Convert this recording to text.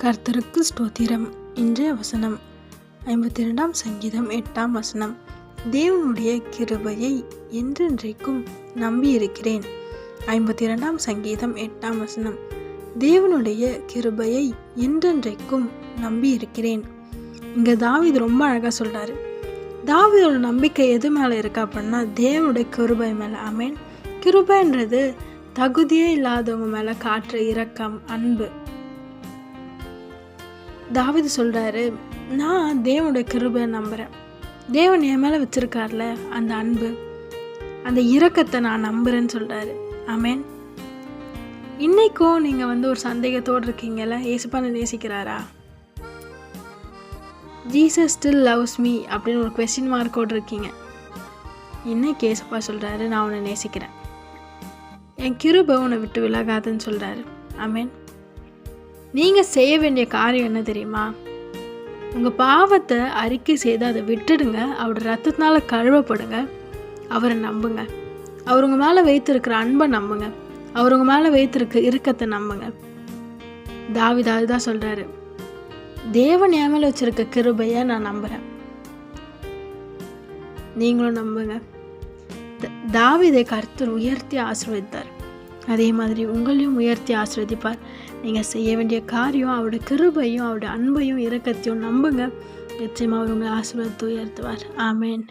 கர்த்தருக்கு ஸ்தோத்திரம். இன்றைய வசனம் 52ஆம் சங்கீதம் 8ஆம் வசனம். தேவனுடைய கிருபையை என்றென்றைக்கும் நம்பியிருக்கிறேன். 52ஆம் சங்கீதம் 8ஆம் வசனம். தேவனுடைய கிருபையை என்றென்றைக்கும் நம்பியிருக்கிறேன். இங்கே தாவீது ரொம்ப அழகாக சொல்கிறாரு. தாவீதோட நம்பிக்கை எது மேலே இருக்கா அப்படின்னா தேவனுடைய கிருபை மேலே. ஆமென். கிருபைன்றது தகுதியே இல்லாதவங்க மேலே காட்டுற இரக்கம், அன்பு. தாவீது சொல்கிறாரு, நான் தேவனுடைய கிருபை நம்புகிறேன். தேவன் என் மேலே வச்சுருக்கார்ல அந்த அன்பு, அந்த இரக்கத்தை நான் நம்புகிறேன்னு சொல்கிறாரு. ஆமென். இன்றைக்கும் நீங்கள் ஒரு சந்தேகத்தோடு இருக்கீங்கல்ல, ஏசப்பா நேசிக்கிறாரா, ஜீசஸ் ஸ்டில் லவ்ஸ் மீ அப்படின்னு ஒரு கொஸ்டின் மார்க்கோடு இருக்கீங்க. இன்னைக்கு ஏசப்பா சொல்கிறாரு, நான் உன்னை நேசிக்கிறேன், என் கிருபை உன்னை விட்டு விலகாதுன்னு சொல்கிறாரு. ஆமென். நீங்கள் செய்ய வேண்டிய காரியம் என்ன தெரியுமா? உங்கள் பாவத்தை அறிக்கை செய்து அதை விட்டுடுங்க. அவரோட ரத்தத்தினால கழுவப்படுங்க. அவரை நம்புங்க. அவர் உங்கள் மேலே வைத்திருக்கிற அன்பை நம்புங்க. அவர் உங்கள் மேலே வைத்திருக்க இரக்கத்தை நம்புங்க. தாவீது அதுதான் சொல்கிறாரு, தேவன் என் மேலே வச்சிருக்க கிருபையை நான் நம்புகிறேன், நீங்களும் நம்புங்க. தாவீதை கர்த்தர் உயர்த்தி ஆசீர்வதித்தார். அதே மாதிரி உங்களையும் உயர்த்தி ஆசீர்வதிப்பார். நீங்கள் செய்ய வேண்டிய காரியம் அவருடைய கிருபையும் அவருடைய அன்பையும் இரக்கத்தையும் நம்புங்க. நிச்சயமாக அவர் உங்களை ஆசீர்வதித்து உயர்த்துவார். ஆமென்.